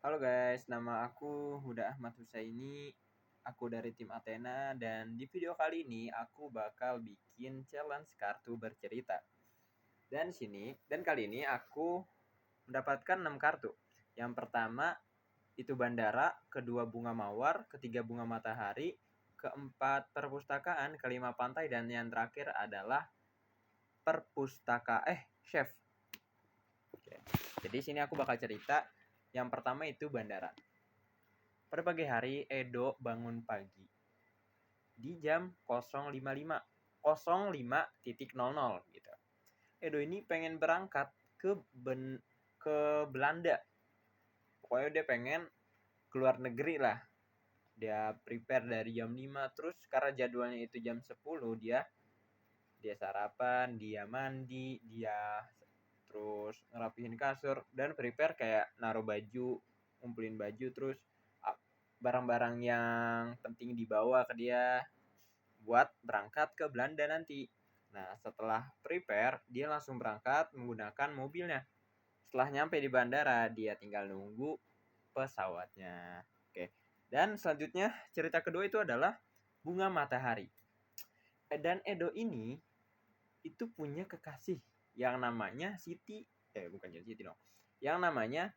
Halo guys, nama aku Huda Ahmad Husaini. Aku dari tim Athena dan di video kali ini aku bakal bikin challenge kartu bercerita. Dan kali ini aku mendapatkan 6 kartu. Yang pertama itu bandara, kedua bunga mawar, ketiga bunga matahari, keempat perpustakaan, kelima pantai, dan yang terakhir adalah chef. Oke. Jadi sini aku bakal cerita. Yang pertama itu bandara. Pada pagi hari, Edo bangun pagi di jam 05.00 gitu. Edo ini pengen berangkat ke Belanda. Pokoknya dia pengen keluar negeri lah. Dia prepare dari jam 5, terus karena jadwalnya itu jam 10, dia sarapan, dia mandi, dia terus ngerapihin kasur dan prepare kayak naruh baju, ngumpulin baju, terus barang-barang yang penting dibawa ke dia buat berangkat ke Belanda nanti. Nah, setelah prepare, dia langsung berangkat menggunakan mobilnya. Setelah nyampe di bandara, dia tinggal nunggu pesawatnya. Oke. Dan selanjutnya, cerita kedua itu adalah bunga matahari. Dan Edo ini itu punya kekasih yang namanya bukan Siti dong. Yang namanya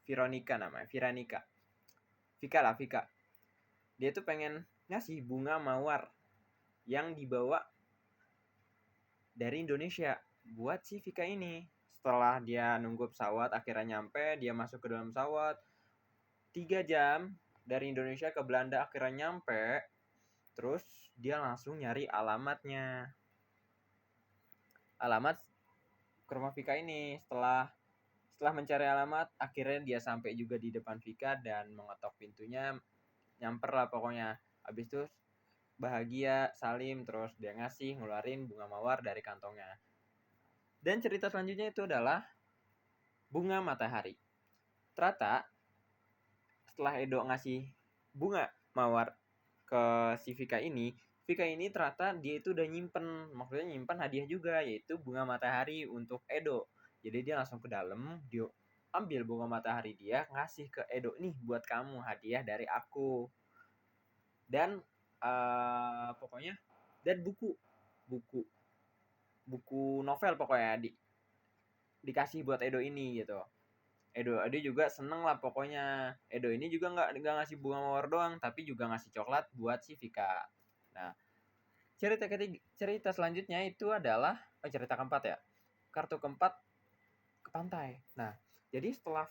Viranika. Vika. Dia tuh pengen ngasih bunga mawar yang dibawa dari Indonesia buat si Vika ini. Setelah dia nunggu pesawat akhirnya nyampe, dia masuk ke dalam pesawat 3 jam dari Indonesia ke Belanda, akhirnya nyampe. Terus dia langsung nyari alamat ke rumah Vika ini. Setelah mencari alamat, akhirnya dia sampai juga di depan Vika dan mengetok pintunya. Nyamper lah pokoknya. Habis itu bahagia, salim, terus dia ngeluarin bunga mawar dari kantongnya. Dan cerita selanjutnya itu adalah bunga matahari. Ternyata setelah Edo ngasih bunga mawar ke si Vika ini ternyata dia itu udah nyimpen hadiah juga, yaitu bunga matahari untuk Edo. Jadi dia langsung ke dalam, dia ambil bunga matahari, dia ngasih ke Edo, nih buat kamu, hadiah dari aku. Dan pokoknya dan buku novel pokoknya dikasih buat Edo ini gitu. Edo juga seneng lah pokoknya. Edo ini juga nggak ngasih bunga mawar doang, tapi juga ngasih coklat buat si Vika. Nah, cerita selanjutnya itu adalah cerita keempat ya. Kartu keempat ke pantai. Nah, jadi setelah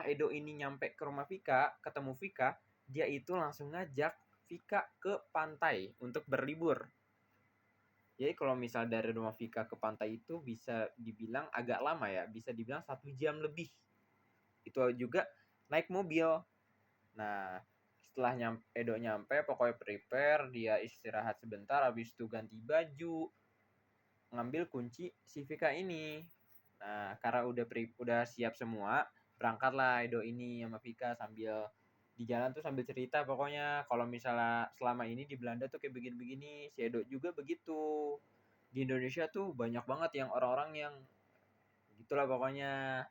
Edo ini nyampe ke rumah Vika, ketemu Vika, dia itu langsung ngajak Vika ke pantai untuk berlibur. Jadi kalau misal dari rumah Vika ke pantai itu bisa dibilang agak lama ya, bisa dibilang 1 jam lebih. Itu juga naik mobil. Nah, setelah Edo nyampe, pokoknya prepare, dia istirahat sebentar, habis itu ganti baju, ngambil kunci si Vika ini. Nah, karena udah siap semua, berangkatlah Edo ini sama Vika sambil di jalan tuh sambil cerita pokoknya kalau misalnya selama ini di Belanda tuh kayak begini-begini. Si Edo juga begitu. Di Indonesia tuh banyak banget yang orang-orang yang gitulah pokoknya.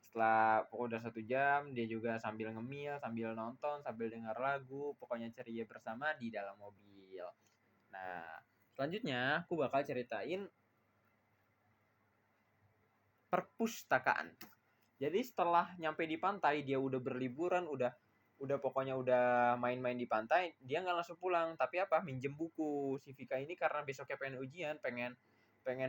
Setelah pokoknya udah 1 jam, dia juga sambil ngemil, sambil nonton, sambil dengar lagu, pokoknya ceria bersama di dalam mobil. Nah, selanjutnya aku bakal ceritain perpustakaan. Jadi setelah nyampe di pantai, dia udah berliburan, udah pokoknya udah main-main di pantai, dia nggak langsung pulang, tapi minjem buku. Si Vika ini karena besoknya pengen ujian, pengen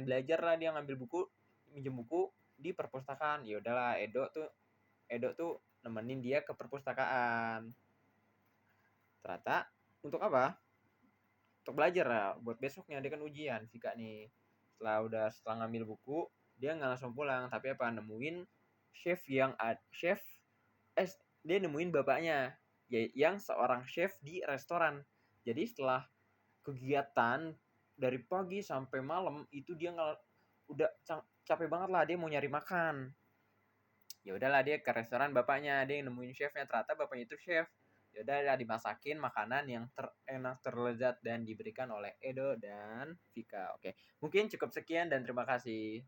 belajar lah, dia ngambil buku, minjem buku di perpustakaan. Ya udahlah, Edo tuh nemenin dia ke perpustakaan. Ternyata untuk apa? Untuk belajar lah, buat besoknya dia kan ujian Vika nih. Setelah ngambil buku, dia nggak langsung pulang, tapi nemuin dia nemuin bapaknya yang seorang chef di restoran. Jadi setelah kegiatan dari pagi sampai malam itu dia udah capek banget lah, dia mau nyari makan. Ya udahlah, dia ke restoran bapaknya, dia nemuin chefnya, ternyata bapaknya itu chef. Ya udahlah, dimasakin makanan yang terenak, terlezat dan diberikan oleh Edo dan Vika. Oke, mungkin cukup sekian dan terima kasih.